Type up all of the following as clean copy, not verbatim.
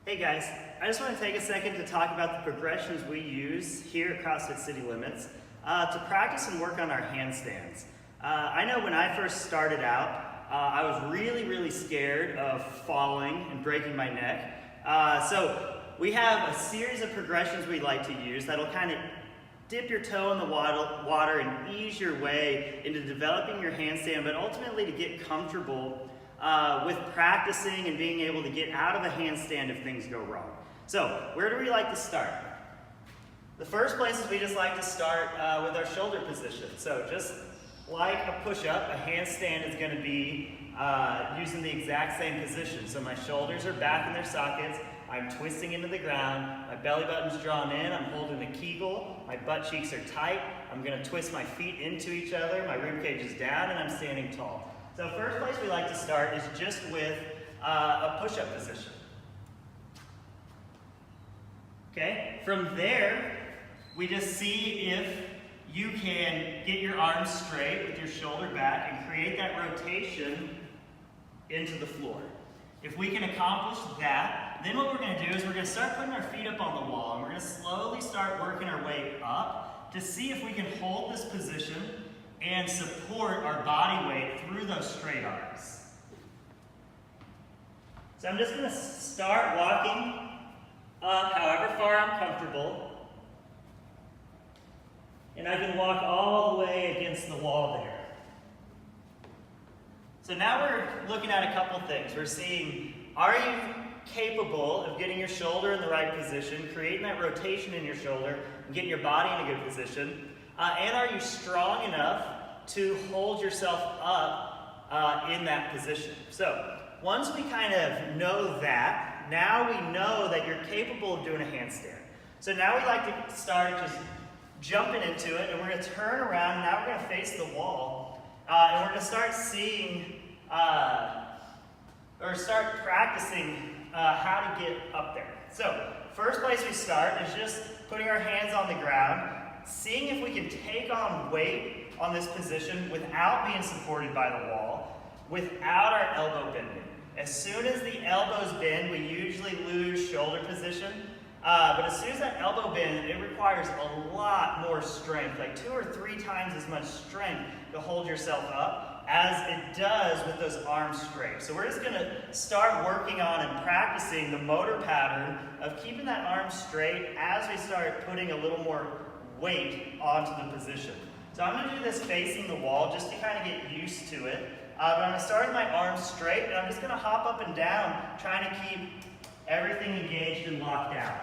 Hey guys, I just want to take a second to talk about the progressions we use here at CrossFit City Limits to practice and work on our handstands. I know when I first started out, I was really scared of falling and breaking my neck. So we have a series of progressions we like to use that'll kind of dip your toe in the water and ease your way into developing your handstand, but ultimately to get comfortable with practicing and being able to get out of a handstand if things go wrong. So, where do we like to start? The first place is we just like to start with our shoulder position. So, just like a push-up, a handstand is going to be using the exact same position. So my shoulders are back in their sockets, I'm twisting into the ground, my belly button's drawn in, I'm holding a Kegel, my butt cheeks are tight, I'm going to twist my feet into each other, my rib cage is down, and I'm standing tall. So first place we like to start is just with a push-up position. Okay, from there, we just see if you can get your arms straight with your shoulder back and create that rotation into the floor. If we can accomplish that, then what we're going to do is we're going to start putting our feet up on the wall, and we're going to slowly start working our way up to see if we can hold this position and support our body weight through those straight arms. So I'm just going to start walking up however far I'm comfortable. And I can walk all the way against the wall there. So now we're looking at a couple things. We're seeing, are you capable of getting your shoulder in the right position, creating that rotation in your shoulder, and getting your body in a good position? And are you strong enough to hold yourself up in that position? So once we kind of know that, now we know that you're capable of doing a handstand. So now we like to start just jumping into it, and we're going to turn around, and now we're going to face the wall, and we're going to start seeing, or start practicing how to get up there. So first place we start is just putting our hands on the ground, seeing if we can take on weight on this position without being supported by the wall, without our elbow bending. As soon as the elbows bend, we usually lose shoulder position. But as soon as that elbow bends, it requires a lot more strength, like 2 or 3 times as much strength to hold yourself up as it does with those arms straight. So we're just going to start working on and practicing the motor pattern of keeping that arm straight as we start putting a little more weight onto the position. So I'm going to do this facing the wall just to kind of get used to it. But I'm going to start with my arms straight, and I'm just going to hop up and down, trying to keep everything engaged and locked down.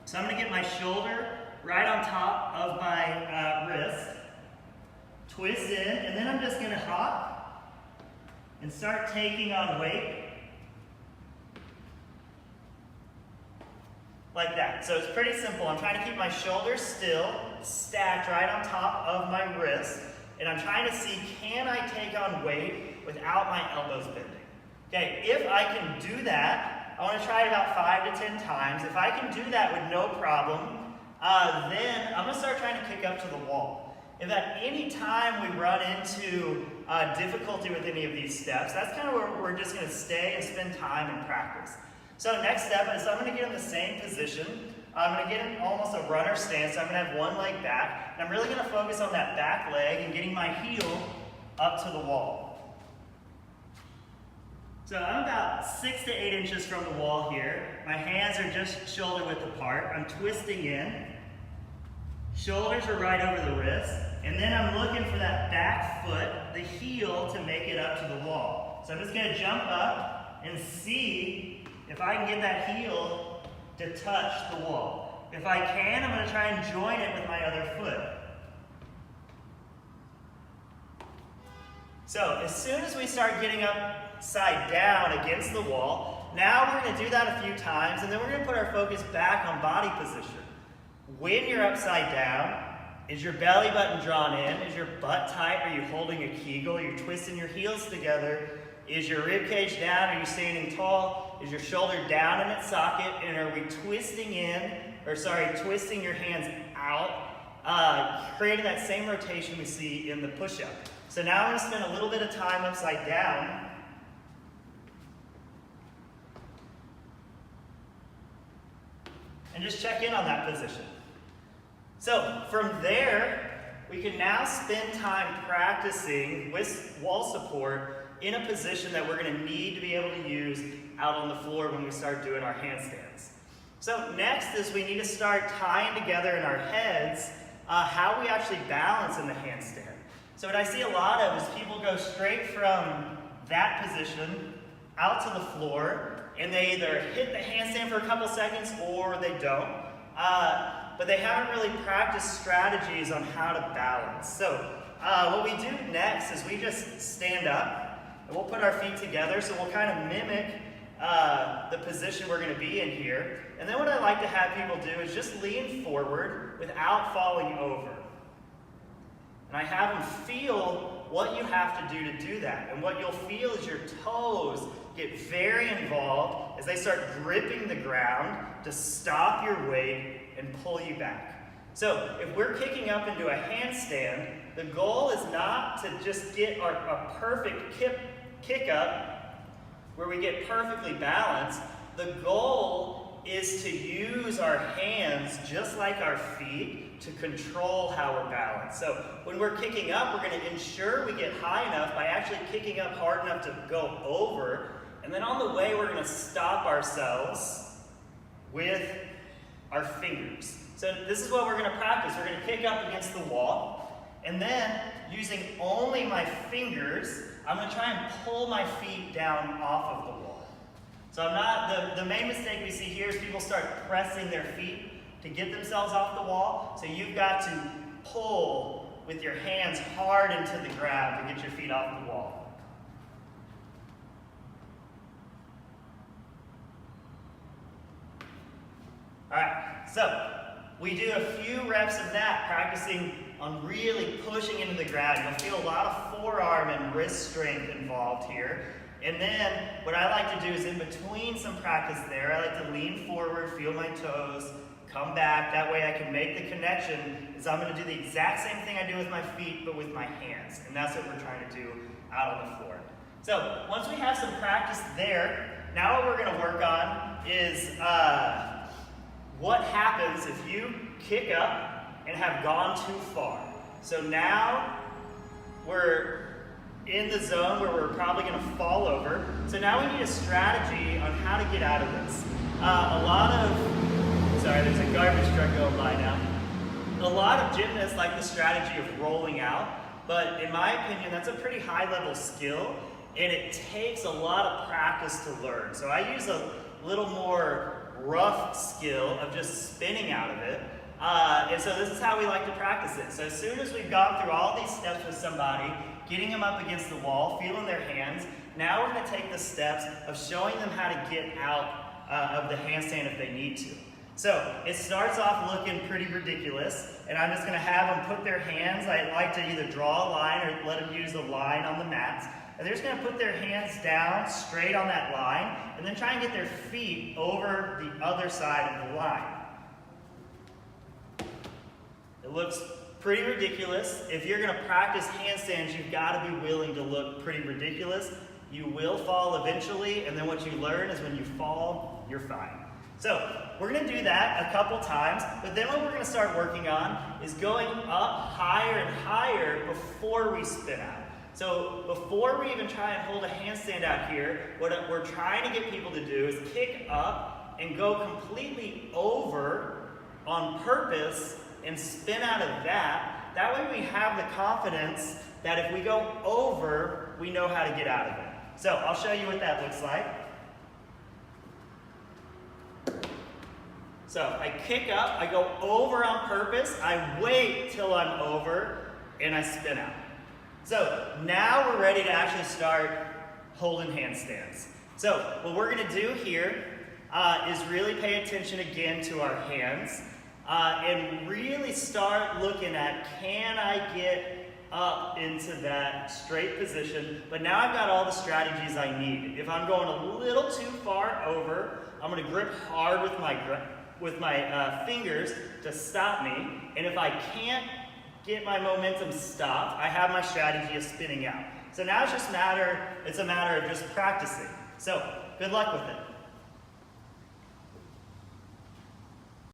So I'm going to get my shoulder right on top of my wrist, twist in, and then I'm just going to hop and start taking on weight like that. So it's pretty simple. I'm trying to keep my shoulders still, stacked right on top of my wrist, and I'm trying to see, can I take on weight without my elbows bending? Okay, if I can do that, I want to try it about 5 to 10 times. If I can do that with no problem, then I'm going to start trying to kick up to the wall. If at any time we run into difficulty with any of these steps, that's kind of where we're just going to stay and spend time and practice. So next step is I'm going to get in the same position. I'm going to get in almost a runner stance. So I'm going to have one leg back, and I'm really going to focus on that back leg and getting my heel up to the wall. So I'm about 6 to 8 inches from the wall here. My hands are just shoulder width apart. I'm twisting in. Shoulders are right over the wrist. And then I'm looking for that back foot, the heel, to make it up to the wall. So I'm just going to jump up and see if I can get that heel to touch the wall. If I can, I'm going to try and join it with my other foot. So as soon as we start getting upside down against the wall, now we're going to do that a few times, and then we're going to put our focus back on body position. When you're upside down, is your belly button drawn in? Is your butt tight? Are you holding a Kegel? Are you twisting your heels together? Is your rib cage down? Are you standing tall? Is your shoulder down in its socket? And are we twisting twisting your hands out, creating that same rotation we see in the push-up. So now I'm going to spend a little bit of time upside down. and just check in on that position. So from there, we can now spend time practicing with wall support in a position that we're going to need to be able to use out on the floor when we start doing our handstands. So next is we need to start tying together in our heads how we actually balance in the handstand. So what I see a lot of is people go straight from that position out to the floor, and they either hit the handstand for a couple seconds or they don't. But they haven't really practiced strategies on how to balance. So what we do next is we just stand up, and we'll put our feet together, so we'll kind of mimic the position we're going to be in here. And then what I like to have people do is just lean forward without falling over. And I have them feel what you have to do that. And what you'll feel is your toes get very involved as they start gripping the ground to stop your weight and pull you back. So if we're kicking up into a handstand, the goal is not to just get a perfect kick up where we get perfectly balanced. The goal is to use our hands just like our feet to control how we're balanced. So when we're kicking up, we're going to ensure we get high enough by actually kicking up hard enough to go over. And then on the way, we're going to stop ourselves with our fingers. So this is what we're going to practice. We're going to kick up against the wall, and then using only my fingers, I'm going to try and pull my feet down off of the wall. So I'm not, the main mistake we see here is people start pressing their feet to get themselves off the wall. So you've got to pull with your hands hard into the ground to get your feet off the wall. All right, so we do a few reps of that, practicing on really pushing into the ground. You'll feel a lot of forearm and wrist strength involved here. And then what I like to do is in between some practice there, I like to lean forward, feel my toes, come back. That way I can make the connection, is I'm going to do the exact same thing I do with my feet, but with my hands. And that's what we're trying to do out on the floor. So once we have some practice there, now what we're going to work on is what happens if you kick up and have gone too far. So now we're in the zone where we're probably going to fall over. So now we need a strategy on how to get out of this. Sorry, there's a garbage truck going by now. A lot of gymnasts like the strategy of rolling out, but in my opinion, that's a pretty high level skill, and it takes a lot of practice to learn. So I use a little more rough skill of just spinning out of it. And so this is how we like to practice it. So as soon as we've gone through all these steps with somebody, getting them up against the wall, feeling their hands, now we're going to take the steps of showing them how to get out of the handstand if they need to. So it starts off looking pretty ridiculous, and I'm just going to have them put their hands, I like to either draw a line or let them use a line on the mats. And they're just going to put their hands down straight on that line, and then try and get their feet over the other side of the line. It looks pretty ridiculous. If you're going to practice handstands, you've got to be willing to look pretty ridiculous. You will fall eventually, and then what you learn is when you fall, you're fine. So we're going to do that a couple times, but then what we're going to start working on is going up higher and higher before we spin out. So before we even try and hold a handstand out here, what we're trying to get people to do is kick up and go completely over on purpose and spin out of that. That way we have the confidence that if we go over, we know how to get out of it. So I'll show you what that looks like. So I kick up, I go over on purpose, I wait till I'm over, and I spin out. So now we're ready to actually start holding handstands. So what we're going to do here is really pay attention again to our hands and really start looking at, can I get up into that straight position? But now I've got all the strategies I need. If I'm going a little too far over, I'm going to grip hard with my fingers to stop me. And if I can't get my momentum stopped, I have my strategy of spinning out. So now it's a matter of just practicing. So good luck with it.